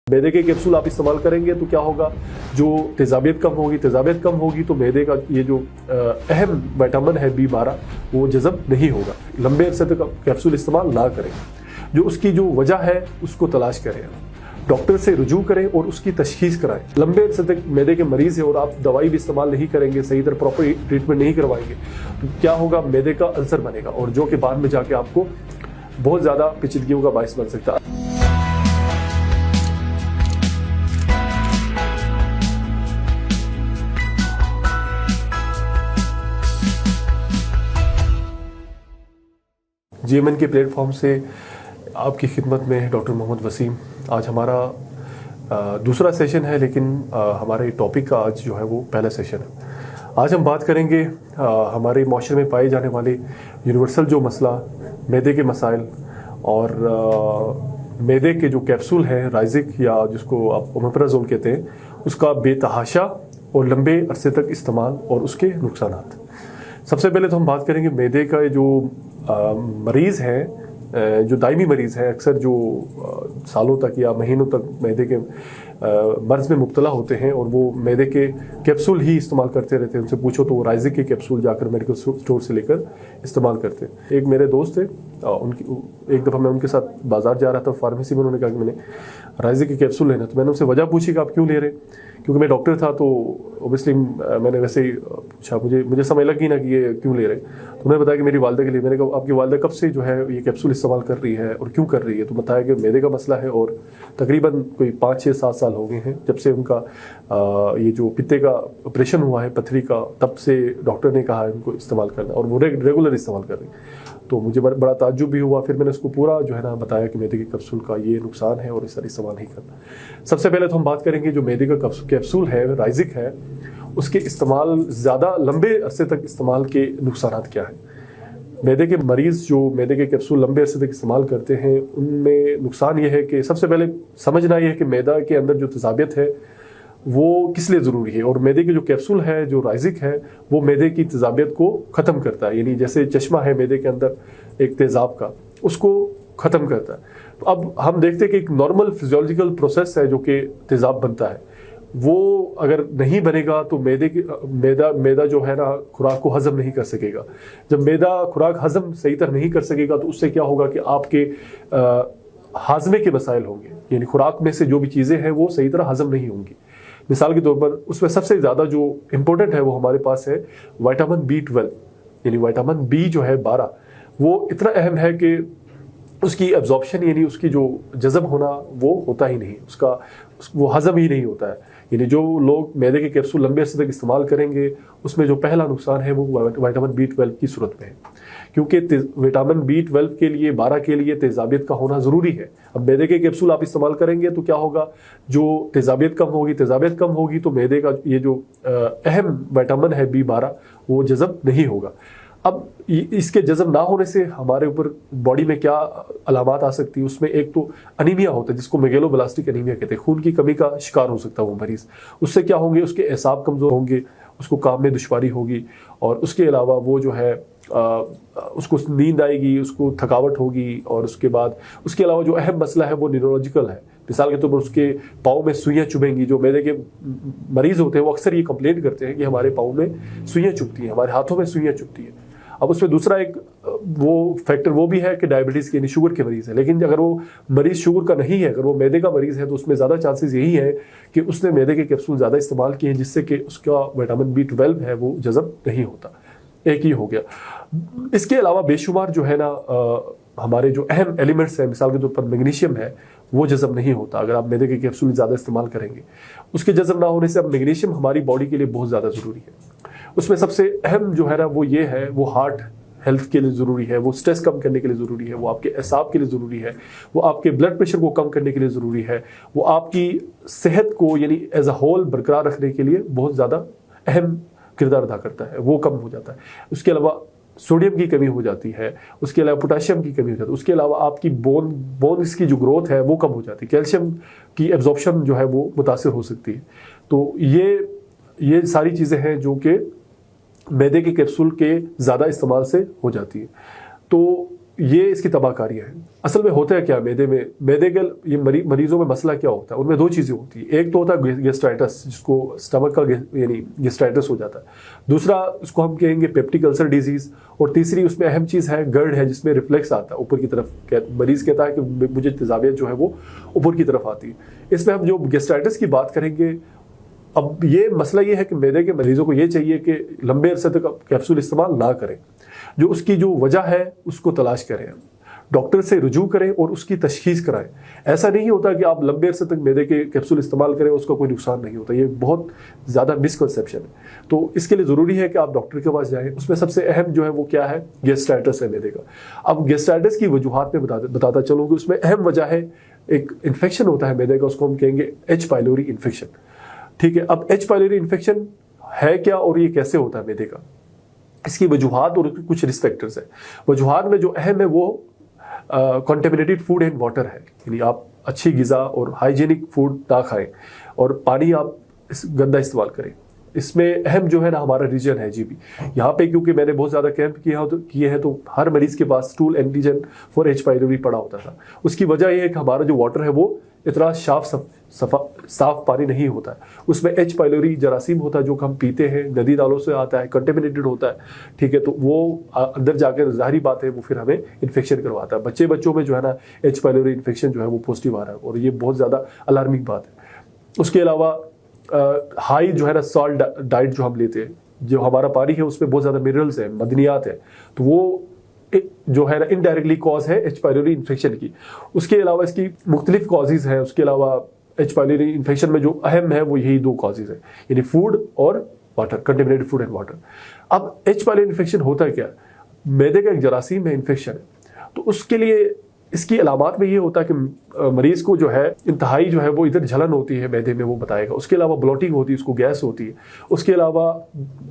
मैदे के कैप्सूल आप इस्तेमाल करेंगे तो क्या होगा, जो तेजाबियत कम होगी तो मैदे का ये जो अहम विटामिन है B12 वो जज़ब नहीं होगा। लंबे अरसे तक कैप्सूल इस्तेमाल ना करें। जो उसकी जो वजह है उसको तलाश करें, डॉक्टर से रुजू करें और उसकी तशखीस कराएं। लंबे अरसे तक मैदे के मरीज है और आप दवाई भी इस्तेमाल नहीं करेंगे, सही तरह प्रॉपर ट्रीटमेंट नहीं करवाएंगे तो क्या होगा, मैदे का अल्सर बनेगा और जो कि बाद में जाके आपको बहुत ज़्यादा पेचीदगियों का बायस बन सकता है। GMN के प्लेटफॉर्म से आपकी खिदमत में डॉक्टर मोहम्मद वसीम। आज हमारा दूसरा सेशन है, लेकिन हमारे टॉपिक का आज जो है वो पहला सेशन है। आज हम बात करेंगे हमारे माशरे में पाए जाने वाले यूनिवर्सल जो मसला मैदे के मसाइल और मैदे के जो कैप्सूल हैं राइजिक या जिसको आप ओमेप्राजोल कहते हैं, उसका बेतहाशा और लंबे अरसे तक इस्तेमाल और उसके नुकसानात। सबसे पहले तो हम बात करेंगे मैदे का जो मरीज़ हैं, जो दायमी मरीज़ हैं, अक्सर जो सालों तक या महीनों तक मैदे के मर्ज़ में मुब्तला होते हैं और वो मैदे के कैप्सूल ही इस्तेमाल करते रहते हैं। उनसे पूछो तो वो राइजिक के कैप्सूल जाकर मेडिकल स्टोर से लेकर इस्तेमाल करते हैं। एक मेरे दोस्त थे, उनकी एक दफ़ा मैं उनके साथ बाज़ार जा रहा था, फार्मेसी में उन्होंने कहा कि मैंने राइजिक के कैप्सूल लेना। तो मैंने उनसे वजह पूछी कि आप क्यों ले रहे, क्योंकि मैं डॉक्टर था तो ओबियसली मैंने वैसे ही पूछा, मुझे समझ लगी ना कि ये क्यों ले रहे। तो उन्होंने बताया कि मेरी वालदा के लिए। मैंने कहा आपकी वालदा कब से जो है ये कैप्सूल इस्तेमाल कर रही है और क्यों कर रही है? तो बताया कि मैदे का मसला है और तकरीबन कोई 5, 6, 7 साल हो गए हैं जब से उनका ये जो पित्ते का ऑपरेशन हुआ है, पथरी का, तब से डॉक्टर ने कहा है उनको इस्तेमाल करना और वो रेगुलर इस्तेमाल कर रही है। तो मुझे बड़ा ताज्जुब भी हुआ। फिर मैंने उसको पूरा जो है ना बताया कि मैदे के कैप्सूल का ये नुकसान है और इस तरह इस्तेमाल नहीं करना। सबसे पहले तो हम बात करेंगे जो मैदे का कैप्सूल है राइजिक है, उसके इस्तेमाल ज़्यादा लंबे अरसे तक इस्तेमाल के नुकसान क्या हैं। मैदे के मरीज़ जो मैदे के कैप्सूल लंबे अरसे तक इस्तेमाल करते हैं उनमें नुकसान ये है कि सबसे पहले समझना ये है कि मैदा के अंदर जो तेजाबियत है वो किस लिए ज़रूरी है। और मैदे के जो कैप्सूल है जो राइजिक है वो मैदे की तेजाबियत को ख़त्म करता है, यानी जैसे चश्मा है मैदे के अंदर एक तेज़ाब का, उसको ख़त्म करता है। तो अब हम देखते हैं कि एक नॉर्मल फिजियोलॉजिकल प्रोसेस है जो कि तेज़ाब बनता है, वो अगर नहीं बनेगा तो मैदा जो है ना खुराक को हज़म नहीं कर सकेगा। जब मैदा खुराक हज़म सही तरह नहीं कर सकेगा तो उससे क्या होगा कि आपके हाजमे के मसाइल होंगे, यानी खुराक में से जो भी चीज़ें हैं वो सही तरह हज़म नहीं होंगी। मिसाल के तौर पर उसमें सबसे ज़्यादा जो इम्पोर्टेंट है वो हमारे पास है विटामिन B12, यानी विटामिन B जो है 12, वो इतना अहम है कि उसकी एब्जॉर्प्शन यानी उसकी जो जज़ब होना वो होता ही नहीं, वो हज़म ही नहीं होता है। यानी जो लोग मैदे के कैप्सूल लंबे अरसे तक इस्तेमाल करेंगे उसमें जो पहला नुकसान है वो विटामिन B12 की सूरत में है, क्योंकि विटामिन B12 के लिए 12 के लिए तेजाबियत का होना ज़रूरी है। अब मैदे के कैप्सूल आप इस्तेमाल करेंगे तो क्या होगा, जो तेजाबियत कम होगी तो मैदे का ये जो अहम विटामिन है B12 वो जज़ब नहीं होगा। अब इसके जज़ब ना होने से हमारे ऊपर बॉडी में क्या अलामात आ सकती है, उसमें एक तो अनीमिया होता है जिसको मेगेलोब्लास्टिक अनीमिया कहते हैं, खून की कमी का शिकार हो सकता है वो मरीज़। उससे क्या होंगे, उसके एसाब कमज़ोर होंगे, उसको काम में दुश्वारी होगी और उसके अलावा वो जो है उसको नींद आएगी, उसको थकावट होगी और उसके बाद उसके अलावा जो अहम मसला है वो न्यूरोलॉजिकल है। मिसाल के तौर पर उसके पाँव में सुइयाँ चुभेंगी। जो मैदे के मरीज़ होते हैं वो अक्सर ये कंप्लेंट करते हैं कि हमारे पाँव में सुइयाँ चुभती हैं, हमारे हाथों में सुइयाँ चुभती हैं। अब उसमें दूसरा एक वो फैक्टर वो भी है कि डायबिटीज़ यानी शुगर के मरीज़ है, लेकिन अगर वो मरीज़ शुगर का नहीं है, अगर वो मैदे का मरीज़ है तो उसमें ज़्यादा चांसेस यही है कि उसने मैदे के कैप्सूल ज़्यादा इस्तेमाल किए हैं जिससे कि उसका विटामिन B12 है वो जज़ब नहीं होता। एक ही हो गया। इसके अलावा बेशुमार जो है ना हमारे जो अहम एलिमेंट्स हैं, मिसाल के तौर पर मैग्नीशियम है वो जज़ब नहीं होता अगर आप मैदे के कैप्सूल ज़्यादा इस्तेमाल करेंगे। उसके जज़ब ना होने से अब मैग्नीशियम हमारी बॉडी के लिए बहुत ज़्यादा ज़रूरी है। उसमें सबसे अहम जो है ना वो ये है, वो हार्ट हेल्थ के लिए ज़रूरी है, वो स्ट्रेस कम करने के लिए ज़रूरी है, वो आपके एसाब के लिए ज़रूरी है, वो आपके ब्लड प्रेशर को कम करने के लिए ज़रूरी है, वो आपकी सेहत को यानी एज अ होल बरकरार रखने के लिए बहुत ज़्यादा अहम किरदार अदा करता है, वो कम हो जाता है। उसके अलावा सोडियम की कमी हो जाती है, उसके अलावा पोटेशियम की कमी हो जाती है, उसके अलावा आपकी बोन्स की जो ग्रोथ है वो कम हो जाती है, कैल्शियम की एब्जॉर्प्शन जो है वो मुतासिर हो सकती है। तो ये सारी चीज़ें हैं जो कि मैदे के कैप्सूल के ज़्यादा इस्तेमाल से हो जाती है। तो ये इसकी तबाहकारी है। असल में होता है क्या मैदे में, मैदे के ये मरीजों में मसला क्या होता है, उनमें दो चीज़ें होती है। एक तो होता है गेस्ट्राइटिस, जिसको स्टमक का यानी गेस्ट्राइटिस हो जाता है। दूसरा उसको हम कहेंगे पेप्टिक अल्सर डिजीज। और तीसरी उसमें अहम चीज़ है गर्ड है, जिसमें रिफ्लेक्स आता है ऊपर की तरफ। मरीज कहता है कि मुझे तेजाबियत जो है वो ऊपर की तरफ आती है। इसमें हम जो गेस्ट्राइटिस की बात करेंगे, अब ये मसला ये है कि मैदे के मरीजों को ये चाहिए कि लंबे अरसे तक कैप्सूल इस्तेमाल ना करें। जो उसकी जो वजह है उसको तलाश करें, डॉक्टर से रुजू करें और उसकी तशखीस कराएं। ऐसा नहीं होता कि आप लंबे अरसे तक मैदे के कैप्सूल इस्तेमाल करें, उसका कोई नुकसान नहीं होता। ये बहुत ज़्यादा मिसकंसेप्शन है। तो इसके लिए ज़रूरी है कि आप डॉक्टर के पास जाएं। उसमें सबसे अहम जो है वो क्या है, गेस्ट्राइटिस है मैदे का। अब गेस्ट्राइटिस की वजूहात में बताता चलूँ कि उसमें अहम वजह है एक इन्फेक्शन होता है मैदे का, उसको हम कहेंगे एच पाइलोरी इन्फेक्शन। ठीक है, अब एच पाइलोरी इन्फेक्शन है क्या और ये कैसे होता है मैदे का, इसकी वजूहात और कुछ रिस्क फैक्टर्स है। वजूहात में जो अहम है वो कॉन्टेमिनेटेड फूड एंड वाटर है, यानी आप अच्छी गिज़ा और हाइजीनिक फूड ना खाएं और पानी आप गंदा इस्तेमाल करें। इसमें अहम जो है ना हमारा रीजन है जीबी। यहाँ पे क्योंकि मैंने बहुत ज़्यादा कैंप किए हैं तो हर मरीज के पास stool antigen for H pylori पड़ा होता था। उसकी वजह यह है कि हमारा जो वाटर है वो इतना साफ पानी नहीं होता है। उसमें एच पाइलोरी जरासीम होता है जो हम पीते हैं, नदी नालों से आता है, कंटेमिनेटेड होता है। ठीक है, तो वो अंदर जाकर जाहिर बात है वो फिर हमें इन्फेक्शन करवाता है। बच्चों में जो है ना एच पाइलोरी इन्फेक्शन जो है वो पॉजिटिव आ रहा है और ये बहुत ज़्यादा अलार्मिंग बात है। उसके अलावा हाई जो है ना सॉल्ट डाइट जो हम लेते हैं, जो हमारा पानी है उसमें बहुत ज़्यादा मिनरल्स है, मदनियात है, तो वो जो है ना इनडायरेक्टली कॉज है एच पाइलोरी इन्फेक्शन की। उसके अलावा इसकी मुख्तलिफ कॉजेज हैं। उसके अलावा एच पाइलोरी इन्फेक्शन में जो अहम है वो यही दो कॉजेज है, यानी फूड और water, contaminated food and water. अब एच पाइलोरी इन्फेक्शन होता है क्या, मैदे का एक जरासीम में इन्फेक्शन है, तो उसके लिए इसकी अलामात में ये होता है कि मरीज को जो है इंतहाई जो है वो इधर जलन होती है मैदे में, वो बताएगा। उसके अलावा ब्लोटिंग होती है, उसको गैस होती है। उसके अलावा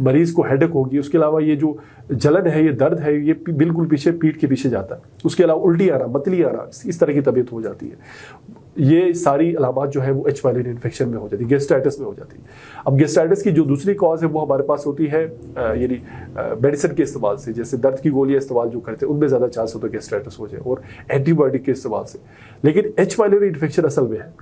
मरीज को हेडेक होगी। उसके अलावा ये जो जलन है, ये दर्द है, ये बिल्कुल पीछे पीठ के पीछे जाता है। उसके अलावा उल्टी आना, मतली आना, इस तरह की तबीयत हो जाती है। ये सारी अलामात जो है वो एच पाइलोरी इन्फेक्शन में हो जाती है, गेस्ट्राइटिस में हो जाती है। अब गेस्ट्राइटिस की जो दूसरी कॉज है वो हमारे पास होती है यानी मेडिसिन के इस्तेमाल से, जैसे दर्द की गोलियां इस्तेमाल जो करते हैं उनमें ज़्यादा चांस होता है गेस्ट्राइटिस हो जाए, और एंटीबायोटिक के इस्तेमाल से। लेकिन एच पाइलोरी इन्फेक्शन असल में है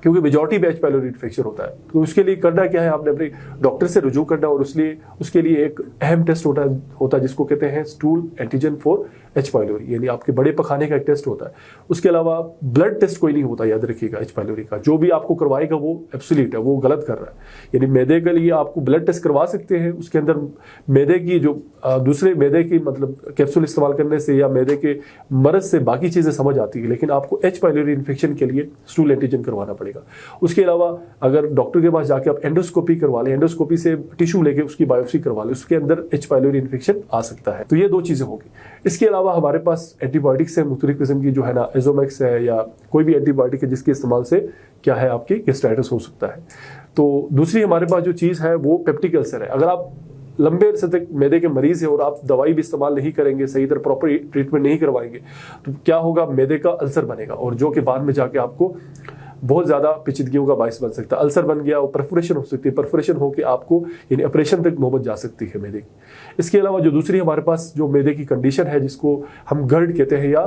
क्योंकि मेजॉरिटी में एच पाइलोरी इन्फेक्शन होता है, तो उसके लिए करना क्या है, आपने अपने डॉक्टर से रुजू करना और उसके लिए एक अहम टेस्ट होता है जिसको कहते हैं stool antigen for H pylori, यानी आपके बड़े पखाने का एक टेस्ट होता है। उसके अलावा ब्लड टेस्ट कोई नहीं होता, याद रखिएगा। एच पाइलोरी का जो भी आपको करवाएगा वो एब्सोल्यूट है, वो गलत कर रहा है। यानी मैदे के लिए आपको ब्लड टेस्ट करवा सकते हैं, उसके अंदर मैदे की जो दूसरे मैदे की मतलब कैप्सूल इस्तेमाल करने से या मैदे के मर्ज से बाकी चीज़ें समझ आती है, लेकिन आपको एच पाइलोरी इन्फेक्शन के लिए स्टूल एंटीजन करवाना पड़ेगा। उसके अलावा अगर डॉक्टर के पास जाके आप एंडोस्कोपी करवा लें, एंडोस्कोपी से टिश्यू लेके उसकी बायोप्सी करवा लें, उसके अंदर एच पाइलोरी इन्फेक्शन आ सकता है। तो ये दो चीज़ें होगी। इसके अलावा हमारे पास एंटीबायोटिक्स है मुख्तलिफ किस्म की, जो है ना एजोमैक्स है या कोई भी एंटीबायोटिक है जिसके इस्तेमाल से क्या है आपकी गेस्ट्राइटिस हो सकता है। तो दूसरी हमारे पास जो चीज़ है वो पेप्टिक अल्सर है। अगर आप लंबे अरसे तक मैदे के मरीज है और आप दवाई भी इस्तेमाल नहीं करेंगे, सही तरह प्रॉपर ट्रीटमेंट नहीं करवाएंगे, तो क्या होगा, मैदे का अल्सर बनेगा और जो कि बाद में जाके आपको बहुत ज़्यादा पेचीदगियों का बायस बन सकता है। अल्सर बन गया और परफोरेशन हो सकती है, परफोरेशन होकर आपको यानी ऑपरेशन तक नौबत जा सकती है मैदे की। इसके अलावा जो दूसरी हमारे पास जो मैदे की कंडीशन है जिसको हम गर्ड कहते हैं या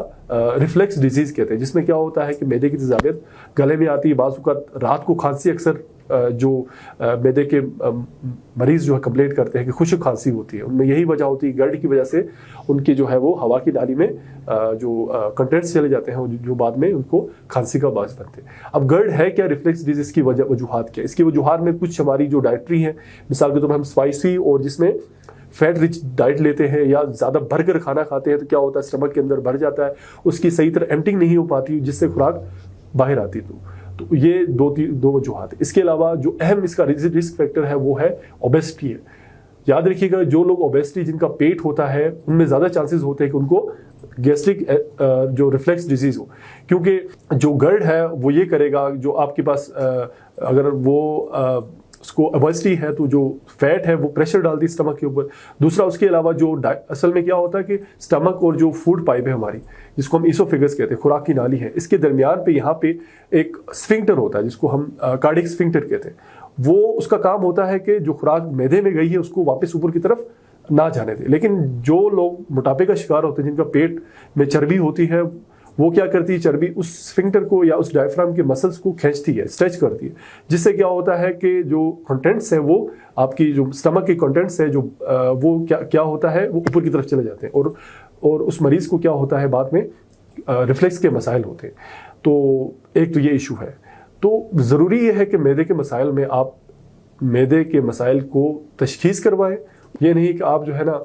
रिफ्लेक्स डिजीज़ कहते हैं, जिसमें क्या होता है कि मैदे की तेजाबियत गले में आती है, बाज़ औक़ात रात को खांसी अक्सर जो मैदे के मरीज़ जो है कंप्लेंट करते हैं कि खुश्क खांसी होती है, उनमें यही वजह होती है गर्ड की वजह से उनकी जो है वो हवा की नाली में जो कंटेंट्स चले जाते हैं जो बाद में उनको खांसी का बायस बनते हैं। अब गर्ड है क्या, रिफ्लेक्स डिजीज़ की वजूहात क्या? इसकी वजूहात में कुछ हमारी जो डाइट्री है, मिसाल के तौर पर हम स्पाइसी और जिसमें फैट रिच डाइट लेते हैं या ज़्यादा भरकर खाना खाते हैं, तो क्या होता है स्टमक के अंदर भर जाता है, उसकी सही तरह एम्प्टिंग नहीं हो पाती जिससे खुराक बाहर आती। तो ये दो वजूहात है। इसके अलावा जो अहम इसका रिस्क फैक्टर है वो है ओबेसिटी है। याद रखिएगा, जो लोग ओबेसिटी जिनका पेट होता है उनमें ज़्यादा चांसेस होते हैं कि उनको गैस्ट्रिक जो रिफ्लेक्स डिजीज़ हो, क्योंकि जो गर्ड है वो ये करेगा, जो आपके पास अगर वो उसको ओबेसिटी है तो जो फैट है वो प्रेशर डालती है स्टमक के ऊपर। दूसरा उसके अलावा जो असल में क्या होता है कि स्टमक और जो फूड पाइप है हमारी, जिसको हम ईसोफेगस कहते हैं, खुराक की नाली है, इसके दरमियान पे यहाँ पे एक स्फिंक्टर होता है जिसको हम कार्डिक स्फिंक्टर कहते हैं। वो उसका काम होता है कि जो खुराक मैदे में गई है उसको वापस ऊपर की तरफ ना जाने दें। लेकिन जो लोग मोटापे का शिकार होते हैं, जिनका पेट में चर्बी होती है, वो क्या करती है, चर्बी उस स्फिंक्टर को या उस डायफ्राम के मसल्स को खींचती है, स्ट्रेच करती है, जिससे क्या होता है कि जो कंटेंट्स है वो आपकी जो स्टमक के कंटेंट्स है जो वो क्या होता है, वो ऊपर की तरफ चले जाते हैं और उस मरीज को क्या होता है, बाद में रिफ्लेक्स के मसाइल होते हैं। तो एक तो ये इशू है। तो ज़रूरी ये है कि मैदे के मसाइल में आप मैदे के मसाइल को तशखीस करवाएं। ये नहीं कि आप जो है ना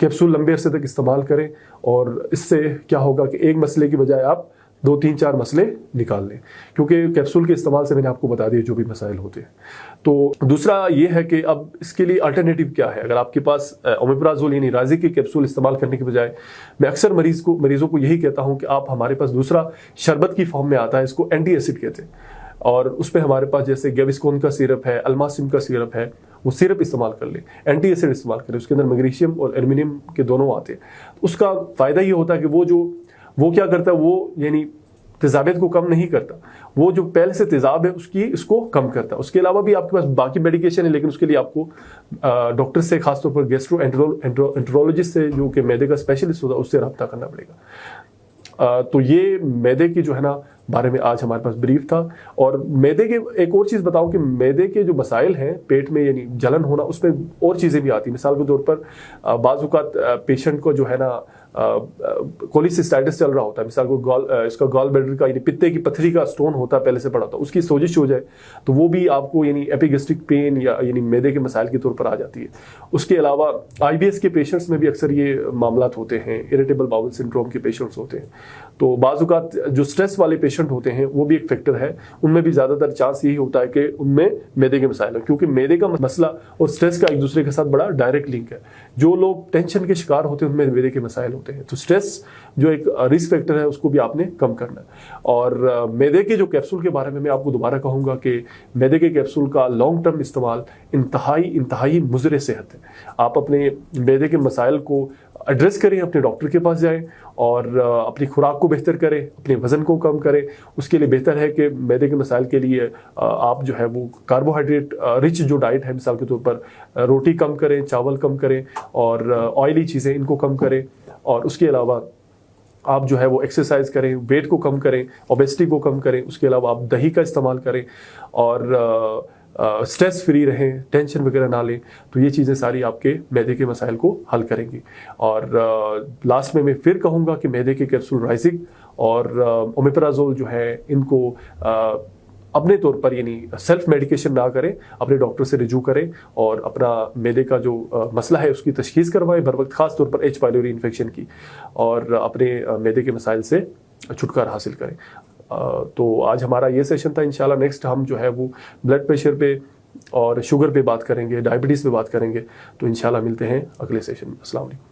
कैप्सूल लंबे अरसे तक इस्तेमाल करें और इससे क्या होगा कि एक मसले की बजाय आप 2-3-4 मसले निकाल लें, क्योंकि कैप्सूल के इस्तेमाल से मैंने आपको बता दिया जो भी मसाइल होते हैं। तो दूसरा ये है कि अब इसके लिए अल्टरनेटिव क्या है। अगर आपके पास ओमेप्राजोल यानी राजी की कैप्सूल इस्तेमाल करने के बजाय, मैं अक्सर मरीजों को यही कहता हूँ कि आप, हमारे पास दूसरा शरबत की फॉर्म में आता है, इसको एंटी एसिड कहते हैं, और उसमें हमारे पास जैसे गेविस्कोन का सिरप है, अल्मासिम का सिरप है, वो सिरप इस्तेमाल कर ले, एंटी एसिड इस्तेमाल करें, उसके अंदर मैग्नीशियम और एल्युमिनियम के दोनों आते हैं। उसका फ़ायदा ये होता है कि वो क्या करता है, वो यानी तेजाबियत को कम नहीं करता, वो जो पहले से तेजाब है इसको कम करता है। उसके अलावा भी आपके पास बाकी मेडिकेशन है, लेकिन उसके लिए आपको डॉक्टर से, खासतौर पर गैस्ट्रोएंटरोलॉजिस्ट से, जो कि मैदे का स्पेशलिस्ट होता है, उससे रब्ता करना पड़ेगा। तो ये मैदे की जो है ना बारे में आज हमारे पास ब्रीफ था। और मैदे के एक और चीज़ बताऊं कि मैदे के जो मसाइल हैं पेट में, यानी जलन होना, उसमें और चीज़ें भी आती हैं। मिसाल के तौर पर बाज़-औक़ात पेशेंट को जो है ना कोलिसिस्टाइटिस चल रहा होता है, मिसाल को इसका गॉल ब्लैडर का यानी पित्ते की पथरी का स्टोन होता है, पहले से पड़ा था, उसकी सोजिश हो जाए तो वो भी आपको यानी एपिगेस्ट्रिक पेन या यानी मैदे के मसाइल के तौर पर आ जाती है। उसके अलावा IBS के पेशेंट्स में भी अक्सर ये मामला होते हैं, इरिटेबल बाउल सिंड्रोम के पेशेंट्स होते हैं। तो बाज़-औक़ात जो स्ट्रेस वाले पेशेंट होते हैं वो भी एक फैक्टर है, उनमें भी ज़्यादातर चांस यही होता है कि उनमें मैदे के मसाइल हैं, क्योंकि मैदे का मसला और स्ट्रेस का एक दूसरे के साथ बड़ा डायरेक्ट लिंक है। जो लोग टेंशन के शिकार होते हैं उनमें मैदे के मसाइल होते हैं। तो स्ट्रेस जो एक रिस्क फैक्टर है उसको भी आपने कम करना है। और मैदे के जो कैप्सूल के बारे में मैं आपको दोबारा कहूँगा कि मैदे के कैप्सूल का लॉन्ग टर्म इस्तेमाल इंतहाई मुज़र सेहत है। आप अपने मैदे के मसाइल को एड्रेस करें, अपने डॉक्टर के पास जाएं और अपनी खुराक को बेहतर करें, अपने वज़न को कम करें। उसके लिए बेहतर है कि मैदे के मसाइल के लिए आप जो है वो कार्बोहाइड्रेट रिच जो डाइट है, मिसाल के तौर पर रोटी कम करें, चावल कम करें और ऑयली चीज़ें इनको कम करें। और उसके अलावा आप जो है वो एक्सरसाइज करें, वेट को कम करें, ओबेसिटी को कम करें। उसके अलावा आप दही का इस्तेमाल करें और स्ट्रेस फ्री रहें, टेंशन वगैरह ना लें। तो ये चीज़ें सारी आपके मैदे के मसाइल को हल करेंगी। और लास्ट में मैं फिर कहूँगा कि मैदे के कैप्सूल राइजिक और ओमेप्राजोल जो है, इनको अपने तौर पर यानी सेल्फ मेडिकेशन ना करें, अपने डॉक्टर से रिजू करें और अपना मैदे का जो मसला है उसकी तशखीस करवाएं बर वक्त, खास तौर पर H. पायलोरी इन्फेक्शन की, और अपने मैदे के मसाइल से छुटकारा हासिल करें। तो आज हमारा ये सेशन था। इंशाल्लाह नेक्स्ट हम जो है वो ब्लड प्रेशर पे और शुगर पे बात करेंगे, डायबिटीज़ पे बात करेंगे। तो इंशाल्लाह मिलते हैं अगले सेशन में। अस्सलाम वालेकुम।